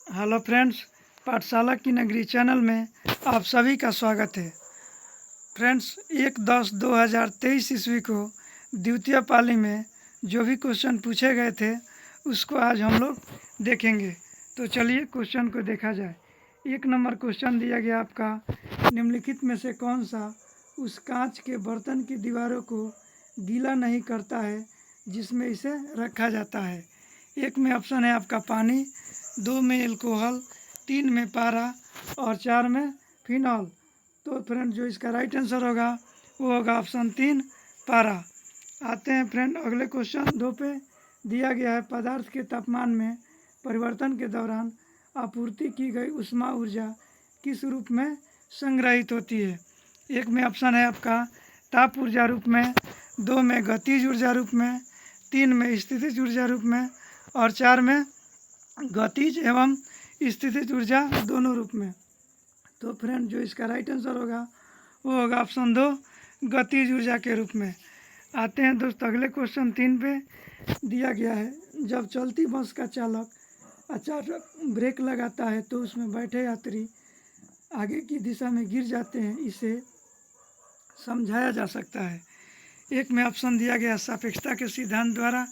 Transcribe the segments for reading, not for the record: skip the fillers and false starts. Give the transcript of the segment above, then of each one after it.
Hello friends, पाठशाला की नगरी चैनल में आप सभी का स्वागत है। फ्रेंड्स, 1/10/2023 ईस्वी को द्वितीय पाली में जो भी क्वेश्चन पूछे गए थे उसको आज हम लोग देखेंगे। तो चलिए क्वेश्चन को देखा जाए। 1 नंबर क्वेश्चन दिया गया आपका, निम्नलिखित में से कौन सा उस कांच के बर्तन की दीवारों को गीला नहीं करता है जिसमें इसे रखा जाता है। 1 में ऑप्शन है आपका पानी, 2 में एल्कोहल, 3 में पारा और 4 में फिनॉल। तो फ्रेंड जो इसका राइट आंसर होगा वो होगा ऑप्शन 3 पारा। आते हैं फ्रेंड अगले क्वेश्चन 2 पे। दिया गया है पदार्थ के तापमान में परिवर्तन के दौरान आपूर्ति की गई ऊष्मा ऊर्जा किस रूप में संग्रहित होती है। 1 में ऑप्शन है आपका ताप ऊर्जा रूप में, 2 में गतिज ऊर्जा रूप में, 3 में स्थितिज ऊर्जा रूप में और 4 में गतिज एवं स्थितिज ऊर्जा दोनों रूप में। तो फ्रेंड जो इसका राइट आंसर होगा वो होगा ऑप्शन 2 गतिज ऊर्जा के रूप में। आते हैं दोस्त अगले क्वेश्चन 3 पे। दिया गया है जब चलती बस का चालक अचानक ब्रेक लगाता है तो उसमें बैठे यात्री आगे की दिशा में गिर जाते हैं, इसे समझाया जा सकता है। 1 में ऑप्शन दिया गया सापेक्षता के सिद्धांत द्वारा,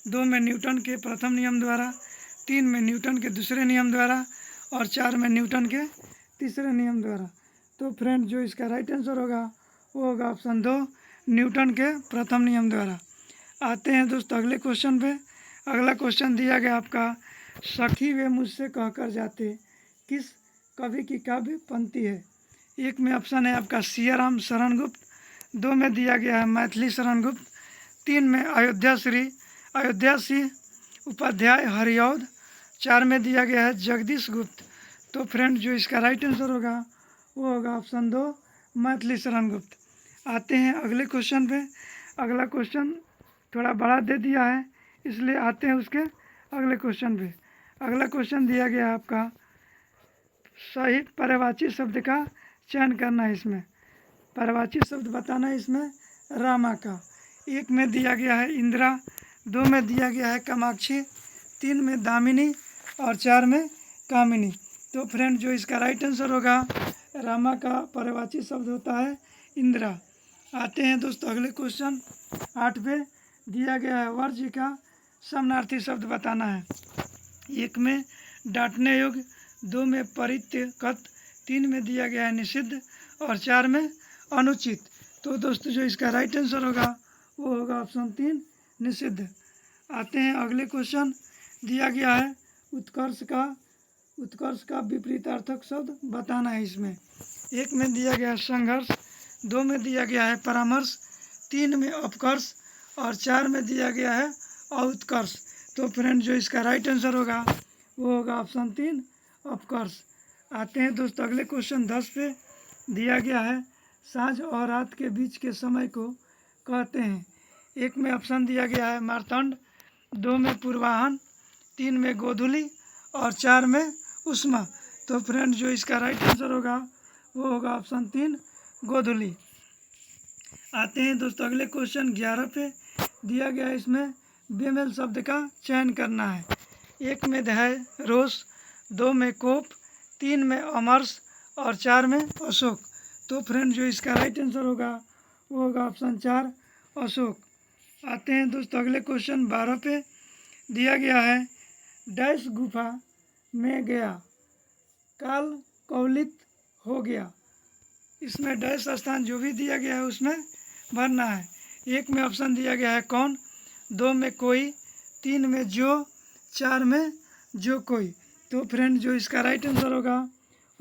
2 में न्यूटन के प्रथम नियम द्वारा, 3 में न्यूटन के दूसरे नियम द्वारा और 4 में न्यूटन के तीसरे नियम द्वारा। तो फ्रेंड जो इसका राइट आंसर होगा वो होगा ऑप्शन 2 न्यूटन के प्रथम नियम द्वारा। आते हैं दोस्तों अगले क्वेश्चन पे। अगला क्वेश्चन दिया गया आपका, सखी वे मुझसे कहकर जाते किस कवि की काव्य पंक्ति है। 1 में ऑप्शन है आपका सियाराम शरण गुप्त, 2 में दिया गया है मैथिली शरण गुप्त, 3 में अयोध्या सिंह उपाध्याय हरिऔध, 4 में दिया गया है जगदीश गुप्त। तो फ्रेंड जो इसका राइट आंसर होगा वो होगा ऑप्शन 2 मैथिली शरण गुप्त। आते हैं अगले क्वेश्चन पे। अगला क्वेश्चन थोड़ा बड़ा दे दिया है इसलिए आते हैं उसके अगले क्वेश्चन पे। अगला क्वेश्चन दिया गया है आपका, सही पर्यायवाची शब्द का चयन करना है। इसमें पर्यायवाची शब्द बताना है इसमें रामा का। 1 में दिया गया है इंदिरा, 2 में दिया गया है कामाक्षी, 3 में दामिनी और 4 में कामिनी। तो फ्रेंड जो इसका राइट आंसर होगा रामा का पर्यायवाची शब्द होता है इंदिरा। आते हैं दोस्तों अगले क्वेश्चन 8 पे। दिया गया है वर्ज्य का समानार्थी शब्द बताना है। 1 में डांटने योग्य, 2 में परित्यक्त, 3 में दिया गया है निषिद्ध और 4 में अनुचित। तो दोस्तों जो इसका राइट आंसर होगा वो होगा ऑप्शन 3 निषिद्ध। आते हैं अगले क्वेश्चन। दिया गया है उत्कर्ष का विपरीतार्थक शब्द बताना है। इसमें 1 में दिया गया है संघर्ष, 2 में दिया गया है परामर्श, 3 में अपकर्ष और 4 में दिया गया है औत्कर्ष। तो फ्रेंड जो इसका राइट आंसर होगा वो होगा ऑप्शन 3 अपकर्ष। आते हैं दोस्तों अगले क्वेश्चन 10 पे। दिया गया है सांझ और रात के बीच के समय को कहते हैं। 1 में ऑप्शन दिया गया है मार्तंड, 2 में पूर्वाहन, 3 में गोधूली और 4 में उष्मा। तो फ्रेंड जो इसका राइट आंसर होगा वो होगा ऑप्शन 3 गोधूली। आते हैं दोस्तों अगले क्वेश्चन 11 पे। दिया गया है इसमें बेमेल शब्द का चयन करना है। 1 में है रोष, 2 में कोप, 3 में अमरस और 4 में अशोक। तो फ्रेंड जो इसका राइट आंसर होगा वो होगा ऑप्शन 4 अशोक। आते हैं दोस्तों अगले क्वेश्चन 12 पे। दिया गया है डैश गुफा में गया काल कौलित हो गया। इसमें डैश स्थान जो भी दिया गया है उसमें भरना है। 1 में ऑप्शन दिया गया है कौन, 2 में कोई, 3 में जो, 4 में जो कोई। तो फ्रेंड जो इसका राइट आंसर होगा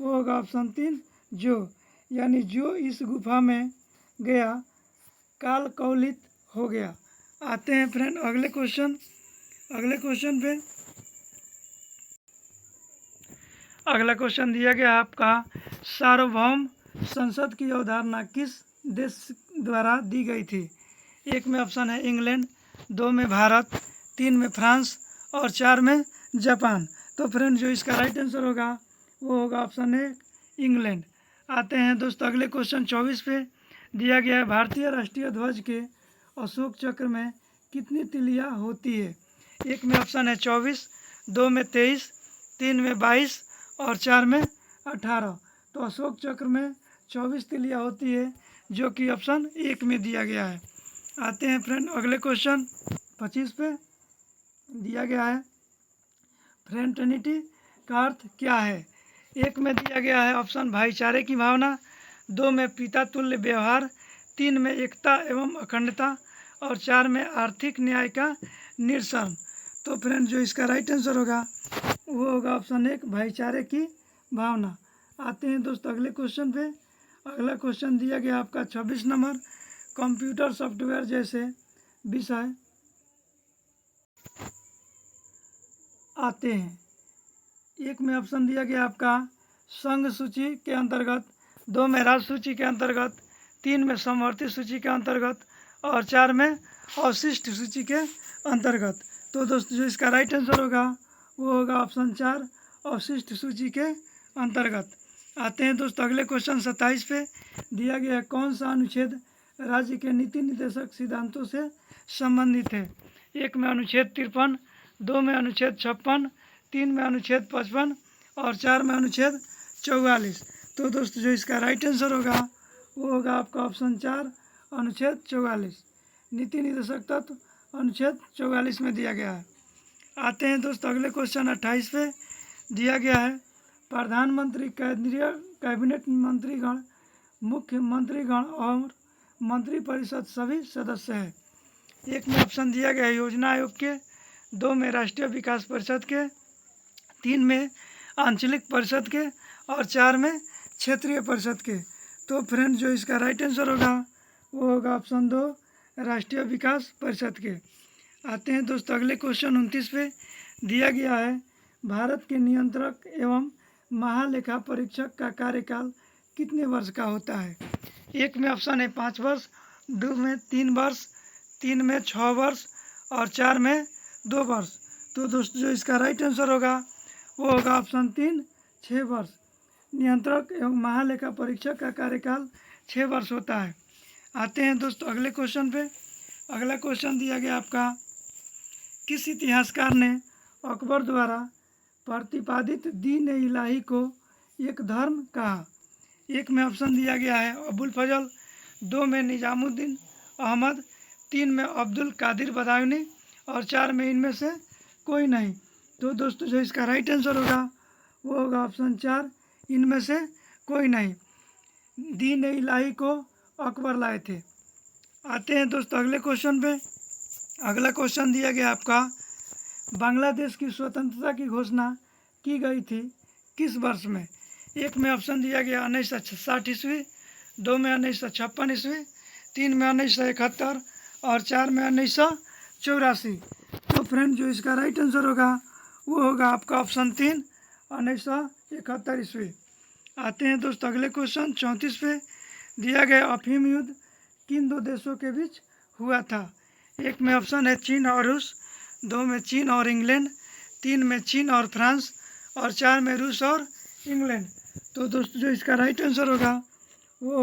वो होगा ऑप्शन 3 जो, यानी जो इस गुफा में गया काल कौलित हो गया। आते हैं फ्रेंड अगले क्वेश्चन पे। अगला क्वेश्चन दिया गया आपका, सार्वभौम संसद की अवधारणा किस देश द्वारा दी गई थी। 1 में ऑप्शन है इंग्लैंड, 2 में भारत, 3 में फ्रांस और 4 में जापान। तो फ्रेंड जो इसका राइट आंसर होगा वो होगा ऑप्शन 1 इंग्लैंड। आते हैं दोस्तों अगले क्वेश्चन 24 पे। दिया गया है भारतीय राष्ट्रीय ध्वज के अशोक चक्र में कितनी तिलियाँ होती है। 1 में ऑप्शन है 24, 2 में 23, 3 में 22 और 4 में 18। तो अशोक चक्र में 24 तिलियाँ होती है, जो कि ऑप्शन 1 में दिया गया है। आते हैं फ्रेंड अगले क्वेश्चन 25 पे। दिया गया है फ्रेटर्निटी का अर्थ क्या है। 1 में दिया गया है ऑप्शन भाईचारे की भावना, 2 में पिता तुल्य व्यवहार, 3 में एकता एवं अखंडता और 4 में आर्थिक न्याय का निरसन। तो फ्रेंड जो इसका राइट आंसर होगा वो होगा ऑप्शन 1 भाईचारे की भावना। आते हैं दोस्तों अगले क्वेश्चन पे। अगला क्वेश्चन दिया गया आपका 26 नंबर, कंप्यूटर सॉफ्टवेयर जैसे विषय आते हैं। 1 में ऑप्शन दिया गया आपका संघ सूची के अंतर्गत, 2 में राज्य सूची के अंतर्गत, 3 में समवर्ती सूची के अंतर्गत और 4 में अवशिष्ट सूची के अंतर्गत। तो दोस्तों जो इसका राइट आंसर होगा वो होगा ऑप्शन 4 अवशिष्ट सूची के अंतर्गत। आते हैं दोस्तों अगले क्वेश्चन 27 पे। दिया गया है कौन सा अनुच्छेद राज्य के नीति निर्देशक सिद्धांतों से संबंधित है। 1 में अनुच्छेद 53, 2 में अनुच्छेद 56, 3 में अनुच्छेद 55 और 4 में अनुच्छेद 44। तो दोस्तों जो इसका राइट आंसर होगा वो होगा आपका ऑप्शन 4 अनुच्छेद 44। नीति निर्देशक तत्व अनुच्छेद 44 में दिया गया है। आते हैं दोस्तों अगले क्वेश्चन 28 पे। दिया गया है प्रधानमंत्री केंद्रीय कैबिनेट मंत्रीगण, मुख्यमंत्रीगण और मंत्रिपरिषद सभी सदस्य है। 1 में ऑप्शन दिया गया है योजना आयोग के, 2 में राष्ट्रीय विकास परिषद के, 3 में आंचलिक परिषद के और 4 में क्षेत्रीय परिषद के। तो फ्रेंड जो इसका राइट आंसर होगा वो होगा ऑप्शन 2 राष्ट्रीय विकास परिषद के। आते हैं दोस्तों अगले क्वेश्चन 29 पे। दिया गया है भारत के नियंत्रक एवं महालेखा परीक्षक का कार्यकाल कितने वर्ष का होता है। 1 में ऑप्शन है 5 वर्ष, 2 में 3 वर्ष, 3 में 6 वर्ष और 4 में 2 वर्ष। तो दोस्तों जो इसका राइट आंसर होगा वो होगा ऑप्शन 3 6 वर्ष। नियंत्रक एवं महालेखा परीक्षक का कार्यकाल 6 वर्ष होता है। आते हैं दोस्तों अगले क्वेश्चन पे। अगला क्वेश्चन दिया गया आपका किस इतिहासकार ने अकबर द्वारा प्रतिपादित दीन इलाही को एक धर्म कहा। 1 में ऑप्शन दिया गया है अबुल फजल, 2 में निजामुद्दीन अहमद, 3 में अब्दुल कादिर बदायूनी और 4 में इनमें से कोई नहीं। तो दोस्तों जो इसका राइट आंसर होगा वो होगा ऑप्शन 4 इनमें से कोई नहीं। दीन इलाही को अकबर लाए थे। आते हैं दोस्तों अगले क्वेश्चन पे। अगला क्वेश्चन दिया गया आपका बांग्लादेश की स्वतंत्रता की घोषणा की गई थी किस वर्ष में। 1 में ऑप्शन दिया गया 1960 ईस्वी, 2 में 1956 ईस्वी, 3 में 1971 और 4 में 1984। तो फ्रेंड जो इसका राइट आंसर होगा वो होगा आपका ऑप्शन 3 1971 ईस्वी। आते हैं दोस्तों अगले क्वेश्चन 34 पे। दिया गया अफीम युद्ध किन 2 देशों के बीच हुआ था। 1 में ऑप्शन है चीन और रूस, 2 में चीन और इंग्लैंड, 3 में चीन और फ्रांस और 4 में रूस और इंग्लैंड। तो दोस्तों जो इसका राइट आंसर होगा वो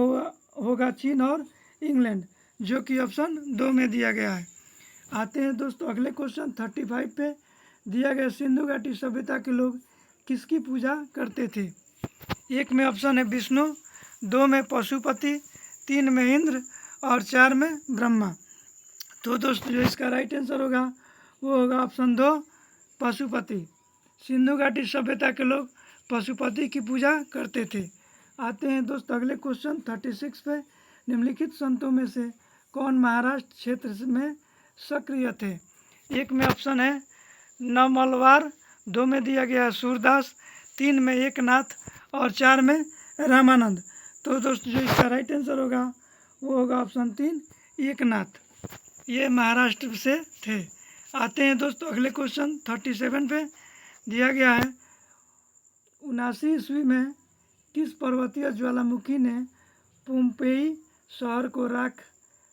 होगा चीन और इंग्लैंड, जो कि ऑप्शन 2 में दिया गया है। आते हैं दोस्तों अगले क्वेश्चन 35 पे। दिया गया सिंधु घाटी सभ्यता के लोग किसकी पूजा करते थे। 1 में ऑप्शन है विष्णु, 2 में पशुपति, 3 में इंद्र और 4 में ब्रह्मा। तो दोस्तों जो इसका राइट आंसर होगा वो होगा ऑप्शन 2 पशुपति। सिंधु घाटी सभ्यता के लोग पशुपति की पूजा करते थे। आते हैं दोस्तों अगले क्वेश्चन 36 पे। निम्नलिखित संतों में से कौन महाराष्ट्र क्षेत्र में सक्रिय थे। 1 में ऑप्शन है नमलवार, 2 में दिया गया है सूरदास, 3 में एकनाथ और 4 में रामानंद। तो दोस्तों जो इसका राइट आंसर होगा वो होगा ऑप्शन 3 एकनाथ। ये महाराष्ट्र से थे। आते हैं दोस्तों अगले क्वेश्चन 37 पे। दिया गया है 79 ईस्वी में किस पर्वतीय ज्वालामुखी ने पोम्पेई शहर को राख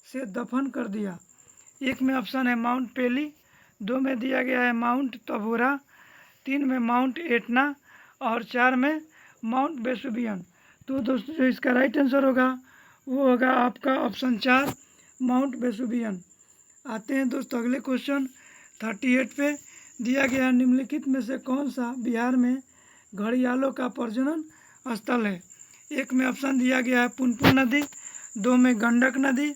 से दफन कर दिया। 1 में ऑप्शन है माउंट पेली, 2 में दिया गया है माउंट तबोरा, 3 में माउंट एटना और 4 में माउंट वेसुवियन। तो दोस्तों जो इसका राइट आंसर होगा वो होगा आपका ऑप्शन 4 माउंट वेसुवियन। आते हैं दोस्तों अगले क्वेश्चन 38 पे। दिया गया निम्नलिखित में से कौन सा बिहार में घड़ियालों का प्रजनन स्थल है? एक में ऑप्शन दिया गया है पुनपुन नदी, 2 में गंडक नदी,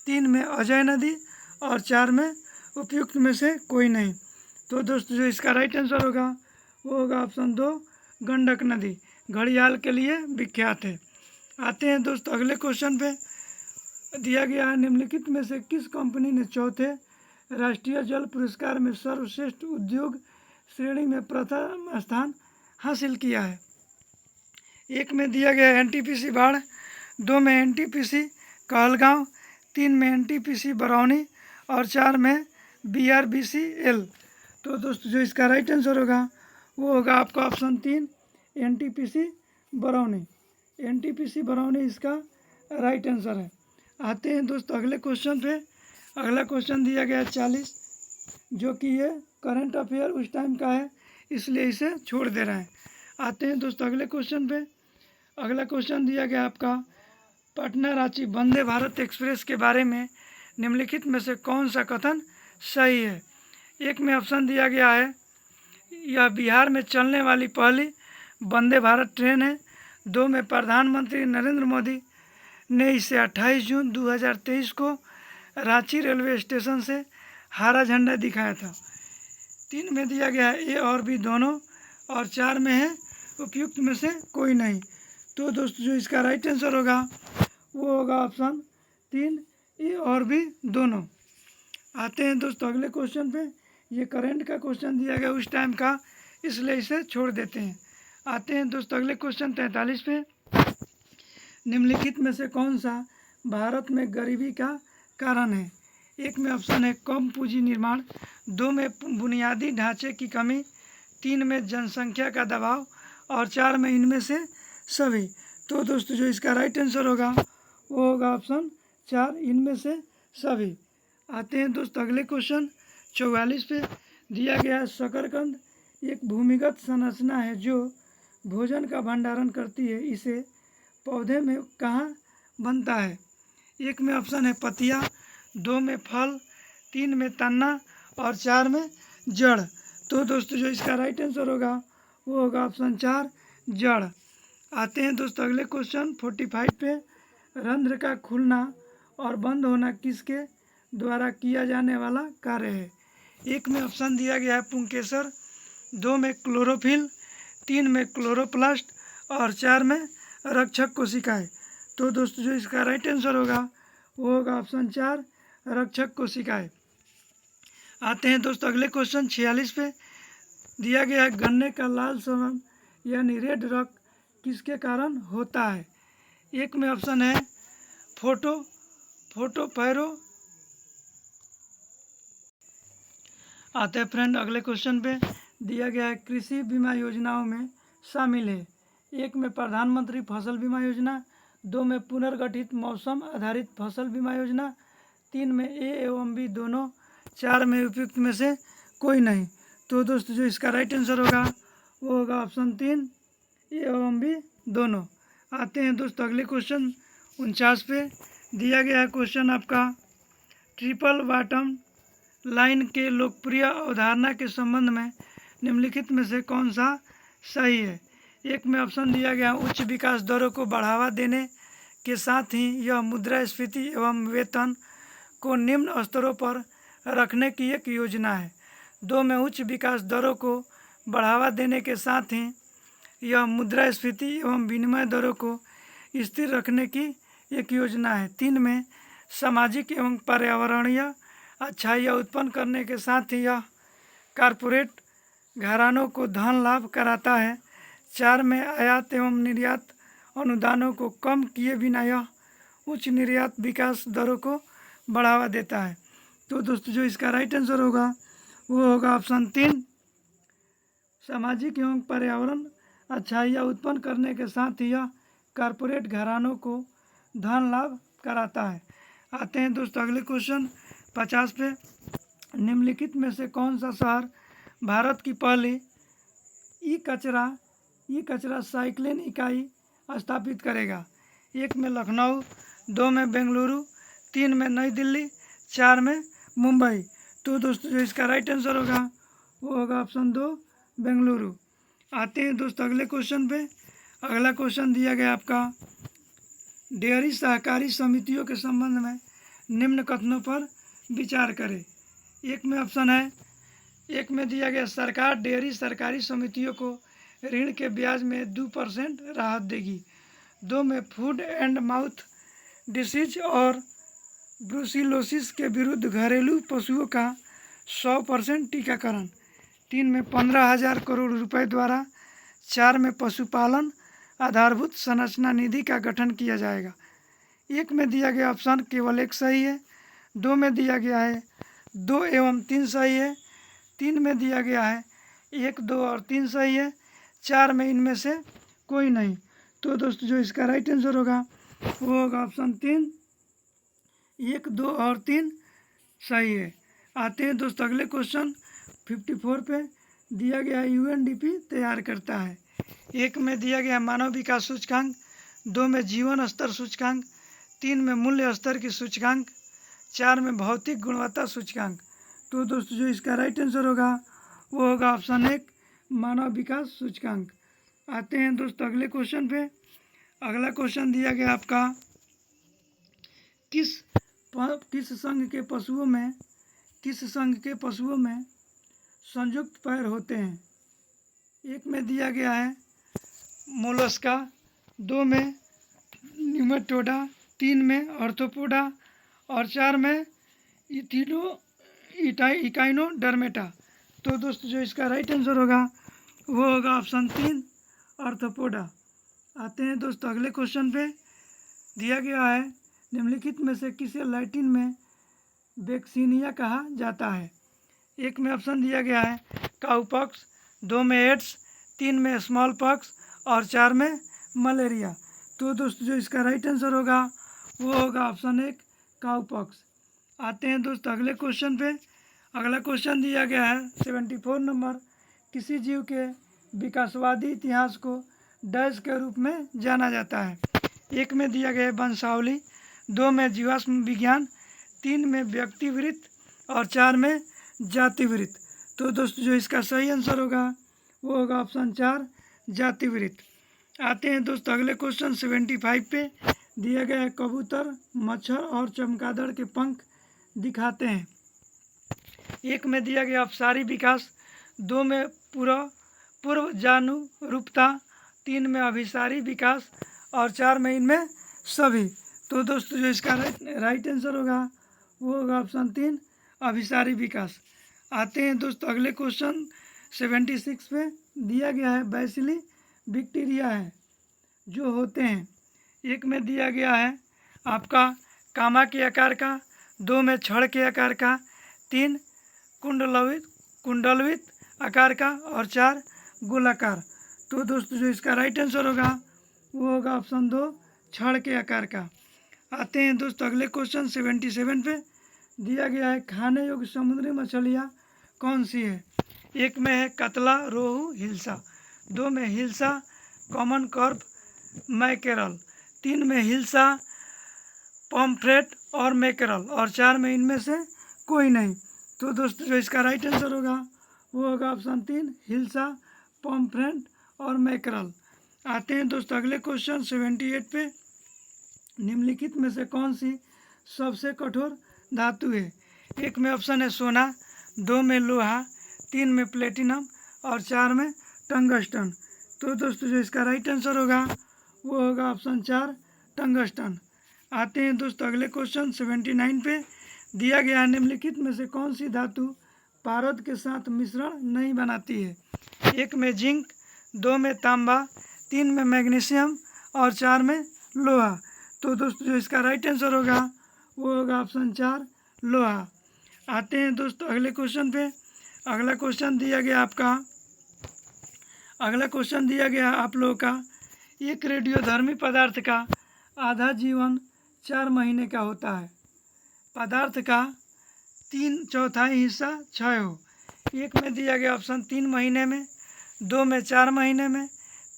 3 में अजय नदी और 4 में उपयुक्त में से कोई नहीं। तो दोस्तों जो इसका राइट आंसर होगा वो होगा ऑप्शन 2 गंडक नदी, घड़ियाल के लिए विख्यात है। आते हैं दोस्तों अगले क्वेश्चन पे। दिया गया है निम्नलिखित में से किस कंपनी ने चौथे राष्ट्रीय जल पुरस्कार में सर्वश्रेष्ठ उद्योग श्रेणी में प्रथम स्थान हासिल किया है? एक में दिया गया एनटीपीसी बाढ़, 2 में एनटीपीसी कहलगांव, 3 में एनटीपीसी बरौनी और 4 में बीआरबीसीएल। तो दोस्तों जो इसका राइट आंसर होगा वो होगा आपका option 3 NTPC Barauni. NTPC Barauni इसका राइट आंसर है। आते हैं दोस्तों अगले क्वेश्चन पे। अगला क्वेश्चन दिया गया 40, जो कि ये करंट अफेयर उस टाइम का है, इसलिए इसे छोड़ दे रहे हैं। आते हैं दोस्तों अगले क्वेश्चन पे। अगला क्वेश्चन दिया गया आपका पटना रांची वंदे भारत एक्सप्रेस के बारे में निम्नलिखित में से कौन सा कथन सही है? एक में ऑप्शन दिया गया है यह बिहार में चलने वाली पहली वंदे भारत ट्रेन है, 2 में प्रधानमंत्री नरेंद्र मोदी ने इसे 28 जून 2023 को रांची रेलवे स्टेशन से हरा झंडा दिखाया था, 3 में दिया गया है ए और बी दोनों और 4 में है उपयुक्त में से कोई नहीं। तो दोस्तों जो इसका राइट आंसर होगा वो होगा ऑप्शन 3 ए और बी दोनों। आते हैं दोस्तों अगले क्वेश्चन पे। ये करंट का क्वेश्चन दिया गया उस टाइम का, इसलिए इसे छोड़ देते हैं। आते हैं दोस्तों अगले क्वेश्चन 43 पे। निम्नलिखित में से कौन सा भारत में गरीबी का कारण है? एक में ऑप्शन है कम पूंजी निर्माण, 2 में बुनियादी ढांचे की कमी, 3 में जनसंख्या का दबाव और 4 में इनमें से सभी। तो दोस्तों जो इसका राइट आंसर होगा वो होगा ऑप्शन 4 इनमें से सभी। आते हैं दोस्तों अगले क्वेश्चन 44 पे। दिया गया है शकरकंद एक भूमिगत संरचना है जो भोजन का भंडारण करती है, इसे पौधे में कहाँ बनता है? एक में ऑप्शन है पतिया, 2 में फल, 3 में तना और 4 में जड़। तो दोस्तों जो इसका राइट आंसर होगा वो होगा ऑप्शन 4 जड़। आते हैं दोस्तों अगले क्वेश्चन 45 पे। रंध्र का खुलना और बंद होना किसके द्वारा किया जाने वाला कार्य है? एक में ऑप्शन दिया गया है पुंकेसर, 2 में क्लोरोफिल, 3 में क्लोरोप्लास्ट और 4 में रक्षक कोशिकाएं। तो दोस्तों जो इसका राइट आंसर होगा वो होगा ऑप्शन 4 रक्षक कोशिकाएं। आते हैं दोस्तों अगले क्वेश्चन 46 पे। दिया गया है गन्ने का लाल सवन यानी रेड रॉक किसके कारण होता है? एक में ऑप्शन है फोटोपैरो। आते हैं फ्रेंड अगले क्वेश्चन पे। दिया गया है कृषि बीमा योजनाओं में शामिल है। एक में प्रधानमंत्री फसल बीमा योजना, 2 में पुनर्गठित मौसम आधारित फसल बीमा योजना, 3 में ए एवं बी दोनों, 4 में उपयुक्त में से कोई नहीं। तो दोस्तों जो इसका राइट आंसर होगा वो होगा ऑप्शन 3 ए एवं बी दोनों। आते हैं दोस्तों अगले क्वेश्चन 49 पे। दिया गया है क्वेश्चन आपका ट्रिपल बॉटम लाइन के लोकप्रिय अवधारणा के संबंध में निम्नलिखित में से कौन सा सही है? एक में ऑप्शन दिया गया उच्च विकास दरों को बढ़ावा देने के साथ ही यह मुद्रास्फीति एवं वेतन को निम्न स्तरों पर रखने की एक योजना है, 2 में उच्च विकास दरों को बढ़ावा देने के साथ ही यह मुद्रास्फीति एवं विनिमय दरों को स्थिर रखने की एक योजना है, 3 में सामाजिक एवं पर्यावरणीय अच्छाइयाँ उत्पन्न करने के साथ ही यह कारपोरेट घरानों को धन लाभ कराता है, 4 में आयात एवं निर्यात अनुदानों को कम किए बिना यह उच्च निर्यात विकास दरों को बढ़ावा देता है। तो दोस्तों जो इसका राइट आंसर होगा वो होगा ऑप्शन 3 सामाजिक एवं पर्यावरण अच्छाइयाँ उत्पन्न करने के साथ ही यह कारपोरेट घरानों को धन लाभ कराता है। आते हैं दोस्तों अगले क्वेश्चन 50 पे। निम्नलिखित में से कौन सा शहर भारत की पहली ई कचरा साइक्लिंग इकाई स्थापित करेगा? एक में लखनऊ, 2 में बेंगलुरु, 3 में नई दिल्ली, 4 में मुंबई। तो दोस्तों जो इसका राइट आंसर होगा वो होगा ऑप्शन 2 बेंगलुरु। आते हैं दोस्तों अगले क्वेश्चन पे। अगला क्वेश्चन दिया गया आपका डेयरी सहकारी समितियों के संबंध में निम्न कथनों पर विचार करें। एक में ऑप्शन है, एक में दिया गया सरकार डेयरी सरकारी समितियों को ऋण के ब्याज में 2% राहत देगी। 2 में फूड एंड माउथ डिसीज और ब्रुसिलोसिस के विरुद्ध घरेलू पशुओं का 100% टीकाकरण। 3 में 15,000 करोड़ रुपए द्वारा। 4 में पशुपालन आधारभूत संरचना निधि का गठन किया जाएगा। 1 में दिया गया ऑप्शन केवल 1 सही है। 2 में दिया गया है 2 एवं 3 सही है। 3 में दिया गया है 1, 2 और 3 सही है। 4 में इनमें से कोई नहीं। तो दोस्तों जो इसका राइट आंसर होगा वो होगा ऑप्शन 3, 1, 2 और 3 सही है। आते हैं दोस्तों अगले क्वेश्चन 54 पे। दिया गया यूएनडीपी तैयार करता है। 1 में दिया गया मानव विकास सूचकांक। 2 में जीवन स्तर सूचकांक। 3 में मूल्य स्तर की सूचकांक। 4 में भौतिक गुणवत्ता सूचकांक। तो दोस्तों जो इसका राइट आंसर होगा वो होगा ऑप्शन 1 मानव विकास सूचकांक। आते हैं दोस्तों अगले क्वेश्चन पे। अगला क्वेश्चन दिया गया आपका किस संघ के पशुओं में संयुक्त पैर होते हैं। 1 में दिया गया है मोलस्का। 2 में निमेटोडा। 3 में आर्थ्रोपोडा और 4 में इकाइनोडर्मेटा। तो दोस्तों जो इसका राइट आंसर होगा वो होगा ऑप्शन 3 आर्थ्रोपोडा। आते हैं दोस्तों अगले क्वेश्चन पे। दिया गया है निम्नलिखित में से किसे लैटिन में वैक्सीनिया कहा जाता है। 1 में ऑप्शन दिया गया है काउपॉक्स। 2 में एड्स। 3 में स्मॉल पॉक्स और 4 में मलेरिया। तो दोस्तों जो इसका राइट आंसर होगा वो होगा ऑप्शन 1 काउपॉक्स। आते हैं दोस्तों अगले क्वेश्चन पे। अगला क्वेश्चन दिया गया है 74 नंबर। किसी जीव के विकासवादी इतिहास को डैश के रूप में जाना जाता है। 1 में दिया गया है वंशावली। 2 में जीवाश्म विज्ञान। 3 में व्यक्तिवृत्त और 4 में जातिवृत्त। तो दोस्तों जो इसका सही आंसर होगा वो होगा ऑप्शन 4 जातिवृत्त। आते हैं दोस्तों अगले क्वेश्चन 75 पे। दिया गया है कबूतर मच्छर और चमगादड़ के पंख दिखाते हैं। 1 में दिया गया अपसारी विकास। 2 में पूर्व जानुरूपता। 3 में अभिसारी विकास और 4 में इनमें सभी। तो दोस्तों जो इसका राइट आंसर होगा वो होगा ऑप्शन 3 अभिसारी विकास। आते हैं दोस्तों अगले क्वेश्चन 76 पे। दिया गया है बैसिली बैक्टीरिया है जो होते हैं। 1 में दिया गया है आपका कामा के आकार का। 2 में छड़ के आकार का। 3 कुंडलवित आकार का और 4 गोलाकार। तो दोस्तों जो इसका राइट आंसर होगा वो होगा ऑप्शन 2 छड़ के आकार का। आते हैं दोस्तों अगले क्वेश्चन 77 पे। दिया गया है खाने योग्य समुद्री मछलियाँ कौन सी है। 1 में है कतला रोहू हिल्सा। 2 में हिल्सा कॉमन कार्प मैकेरल। 3 में हिल्सा पॉम्फ्रेट और मैकेरल और 4 में इनमें से कोई नहीं। तो दोस्तों जो इसका राइट आंसर होगा वो होगा ऑप्शन 3 हिल्सा पॉम्फ्रेट और मैकेरल। आते हैं दोस्तों अगले क्वेश्चन 78 पे। निम्नलिखित में से कौन सी सबसे कठोर धातु है। 1 में ऑप्शन है सोना। 2 में लोहा। 3 में प्लेटिनम और 4 में टंगस्टन। तो दोस्तों जो इसका राइट आंसर होगा वो होगा ऑप्शन 4 टंगस्टन। आते हैं दोस्तों अगले क्वेश्चन 79 पे। दिया गया है निम्नलिखित में से कौन सी धातु पारद के साथ मिश्रण नहीं बनाती है। 1 में जिंक। 2 में तांबा। 3 में मैग्नीशियम और 4 में लोहा। तो दोस्तों जो इसका राइट आंसर होगा वो होगा ऑप्शन 4 लोहा। आते हैं दोस्तों अगले क्वेश्चन पे। अगला क्वेश्चन दिया गया आप लोगों का एक रेडियोधर्मी पदार्थ का आधा जीवन 4 महीने का होता है। पदार्थ का 3/4 हिस्सा क्षय हो। 1 में दिया गया ऑप्शन 3 महीने में। 2 में 4 महीने में।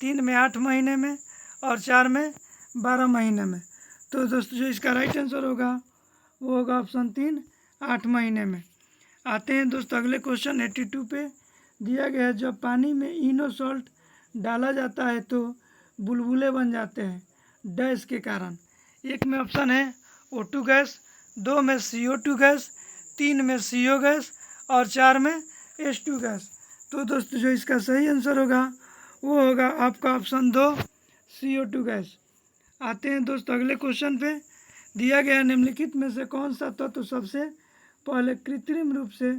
3 में 8 महीने में और 4 में 12 महीने में। तो दोस्तों जो इसका राइट आंसर होगा वो होगा ऑप्शन 3 8 महीने में। आते हैं दोस्तों अगले क्वेश्चन 82 पे। दिया गया है जब पानी में इनो सॉल्ट डाला जाता है तो बुलबुले बन जाते हैं डैश के कारण। एक में ऑप्शन है O2 गैस, 2 में CO2 गैस, 3 में CO गैस और 4 में H2 गैस। तो दोस्तों जो इसका सही आंसर होगा वो होगा आपका ऑप्शन 2 CO2 गैस। आते हैं दोस्तों अगले क्वेश्चन पे। दिया गया निम्नलिखित में से कौन सा तत्व सबसे पहले कृत्रिम रूप से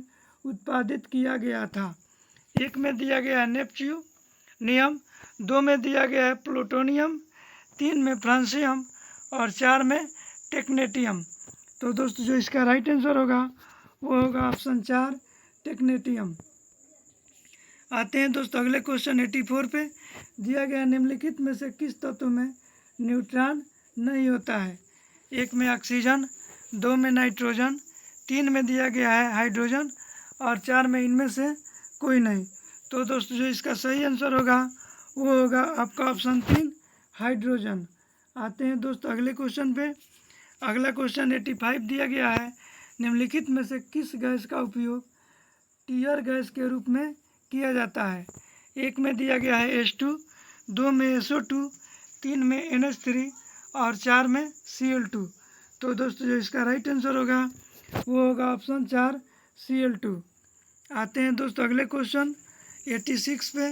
उत्पादित किया गया था। एक में दिया गया है नेपच्यूनियम, 2 में दिया गया है प्लूटोनियम, 3 में फ्रांसियम और 4 में टेक्नेटियम। तो दोस्तों जो इसका राइट आंसर होगा वो होगा ऑप्शन 4 टेक्नेटियम। आते हैं दोस्तों अगले क्वेश्चन 84 पे। दिया गया निम्नलिखित में से किस तत्व में न्यूट्रॉन नहीं होता है। एक में ऑक्सीजन, 2 में नाइट्रोजन, 3 में दिया गया है हाइड्रोजन और 4 में इनमें से कोई नहीं। तो दोस्तों जो इसका सही आंसर होगा वो होगा आपका ऑप्शन 3 हाइड्रोजन। आते हैं दोस्तों अगले क्वेश्चन पे। अगला क्वेश्चन 85 दिया गया है निम्नलिखित में से किस गैस का उपयोग टीयर गैस के रूप में किया जाता है। एक में दिया गया है H2, 2 में SO2, 3 में NH3 और 4 में Cl2। तो दोस्तों जो इसका राइट आंसर होगा वो होगा ऑप्शन 4 Cl2। आते हैं दोस्तों अगले क्वेश्चन 86 पे।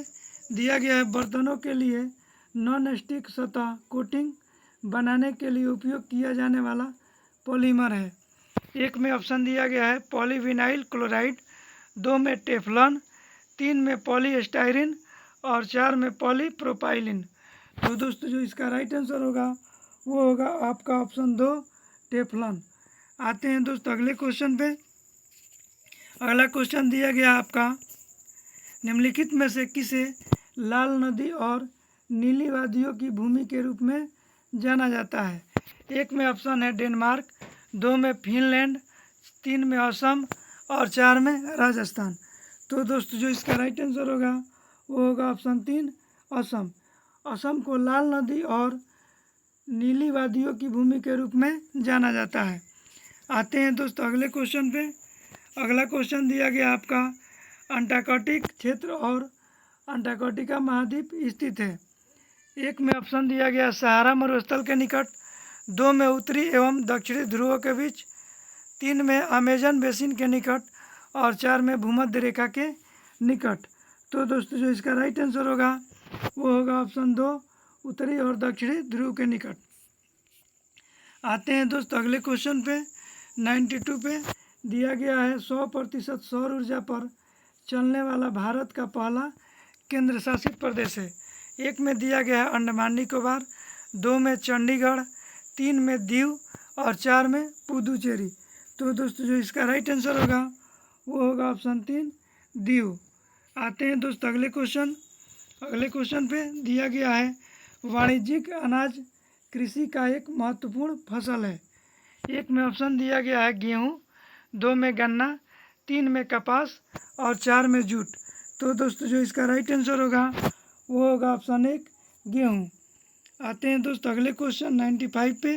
दिया गया है बर्तनों के लिए नॉन स्टिक सतह कोटिंग बनाने के लिए उपयोग किया जाने वाला पॉलीमर है। एक में ऑप्शन दिया गया है पॉलीविनाइल क्लोराइड, 2 में टेफ्लॉन, 3 में पॉलीस्टाइरिन और 4 में पॉलीप्रोपाइलिन। तो दोस्तों जो इसका राइट आंसर होगा वो होगा आपका ऑप्शन 2 टेफ्लॉन। आते हैं दोस्तों अगले क्वेश्चन पे। अगला क्वेश्चन दिया गया आपका निम्नलिखित में से किसे लाल नदी और नीली वादियों की भूमि के रूप में जाना जाता है। एक में ऑप्शन है डेनमार्क, 2 में फिनलैंड, 3 में असम और 4 में राजस्थान। तो दोस्तों जो इसका राइट आंसर होगा वो होगा ऑप्शन 3 असम। असम को लाल नदी और नीली वादियों की भूमि के रूप में जाना जाता है। आते हैं दोस्तों अगले क्वेश्चन पे। अगला क्वेश्चन दिया गया आपका अंटार्कटिक क्षेत्र और अंटार्कटिका महाद्वीप स्थित है। एक में ऑप्शन दिया गया सहारा मरुस्थल के निकट, 2 में उत्तरी एवं दक्षिणी ध्रुवों के बीच, 3 में अमेजन बेसिन के निकट और 4 में भूमध्य रेखा के निकट। तो दोस्तों जो इसका राइट आंसर होगा वो होगा ऑप्शन 2 उत्तरी और दक्षिणी ध्रुव के निकट। आते हैं दोस्तों अगले क्वेश्चन पे 92 पे। दिया गया है 100% सौर ऊर्जा पर चलने वाला भारत का पहला केंद्र शासित प्रदेश है। एक में दिया गया है अंडमान निकोबार, 2 में चंडीगढ़, 3 में दीव और 4 में पुदुचेरी। तो दोस्तों जो इसका राइट आंसर होगा वो होगा ऑप्शन 3 दीव। आते हैं दोस्तों अगले क्वेश्चन पे। दिया गया है वाणिज्यिक अनाज कृषि का एक महत्वपूर्ण फसल है। एक में ऑप्शन दिया गया है गेहूँ, 2 में गन्ना, 3 में कपास और 4 में जूट। तो दोस्तों जो इसका राइट आंसर होगा वो होगा ऑप्शन 1 गेहूँ। आते हैं दोस्तों अगले क्वेश्चन 95 पे।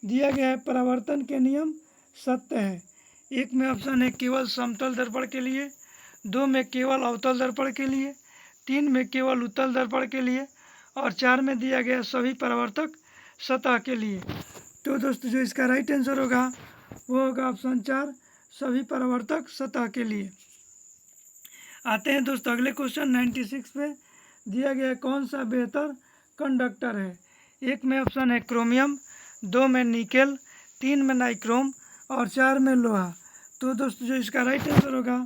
दिया गया है परावर्तन के नियम सत्य है। एक में ऑप्शन है केवल समतल दर्पण के लिए, 2 में केवल अवतल दर्पण के लिए, 3 में केवल उत्तल दर्पण के लिए और 4 में दिया गया सभी परावर्तक सतह के लिए। तो दोस्तों जो इसका राइट आंसर होगा वो होगा ऑप्शन 4 सभी परावर्तक सतह के लिए। आते हैं दोस्तों अगले क्वेश्चन 96 पे। दिया गया कौन सा बेहतर कंडक्टर है। एक में ऑप्शन है क्रोमियम, 2 में निकेल, 3 में नाइक्रोम और 4 में लोहा। तो दोस्तों जो इसका राइट आंसर होगा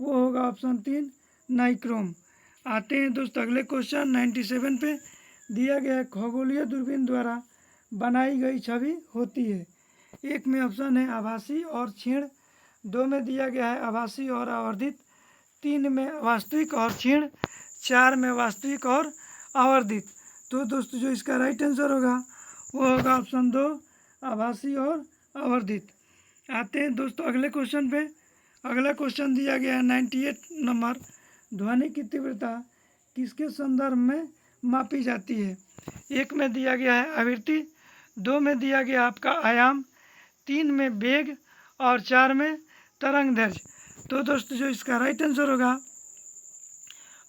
वो होगा ऑप्शन 3 नाइक्रोम। आते हैं दोस्तों अगले क्वेश्चन 97 पे। दिया गया खगोलीय दूरबीन द्वारा बनाई गई छवि होती है। एक में ऑप्शन है आभासी और क्षीण, 2 में दिया गया है आभासी और आवर्धित, 3 में वास्तविक और क्षीण, 4 में वास्तविक और आवर्धित। तो दोस्तों जो इसका राइट आंसर होगा वो होगा ऑप्शन 2 आभासी और आवर्धित। आते हैं दोस्तों अगले क्वेश्चन पे। अगला क्वेश्चन दिया गया है 98 नंबर। ध्वनि की तीव्रता किसके संदर्भ में मापी जाती है। एक में दिया गया है आवृत्ति, 2 में दिया गया आपका आयाम, 3 में वेग और 4 में तरंग दैर्घ्य। तो दोस्तों जो इसका राइट आंसर होगा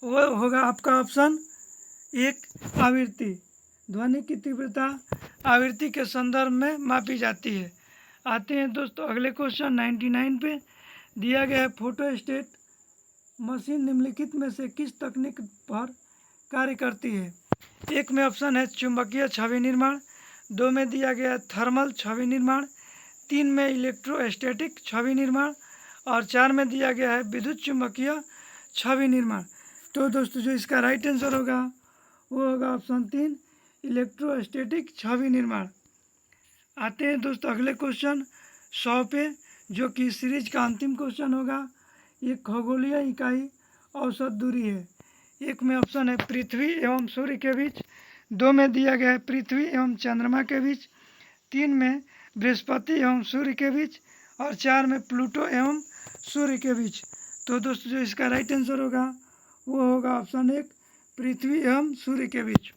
वो होगा आपका ऑप्शन एक आवृत्ति। ध्वनि की तीव्रता आवृत्ति के संदर्भ में मापी जाती है। आते हैं दोस्तों अगले क्वेश्चन 99 पे। दिया गया है फोटोस्टेट मशीन निम्नलिखित में से किस तकनीक पर कार्य करती है। एक में ऑप्शन है चुंबकीय छवि निर्माण, दो में दिया गया है थर्मल छवि निर्माण, तीन में इलेक्ट्रोस्टैटिक छवि निर्माण और चार में दिया गया है विद्युत चुंबकीय छवि निर्माण। तो दोस्तों जो इसका राइट आंसर होगा वो होगा ऑप्शन तीन, इलेक्ट्रोस्टैटिक छवि निर्माण। आते हैं दोस्तों अगले क्वेश्चन 100 पे, जो कि सीरीज का अंतिम क्वेश्चन होगा। ये खगोलीय इकाई औसत दूरी है। एक में ऑप्शन है पृथ्वी एवं सूर्य के बीच, दो में दिया गया है पृथ्वी एवं चंद्रमा के बीच, तीन में बृहस्पति एवं सूर्य के बीच और चार में प्लूटो एवं सूर्य के बीच। तो दोस्तों जो इसका राइट आंसर होगा वो होगा ऑप्शन एक, पृथ्वी एवं सूर्य के बीच।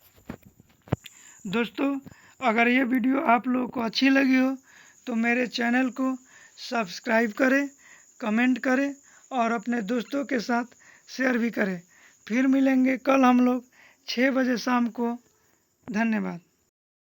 दोस्तों अगर ये वीडियो आप लोगों को अच्छी लगी हो तो मेरे चैनल को सब्सक्राइब करें, कमेंट करें और अपने दोस्तों के साथ शेयर भी करें। फिर मिलेंगे कल हम लोग 6 बजे शाम को। धन्यवाद।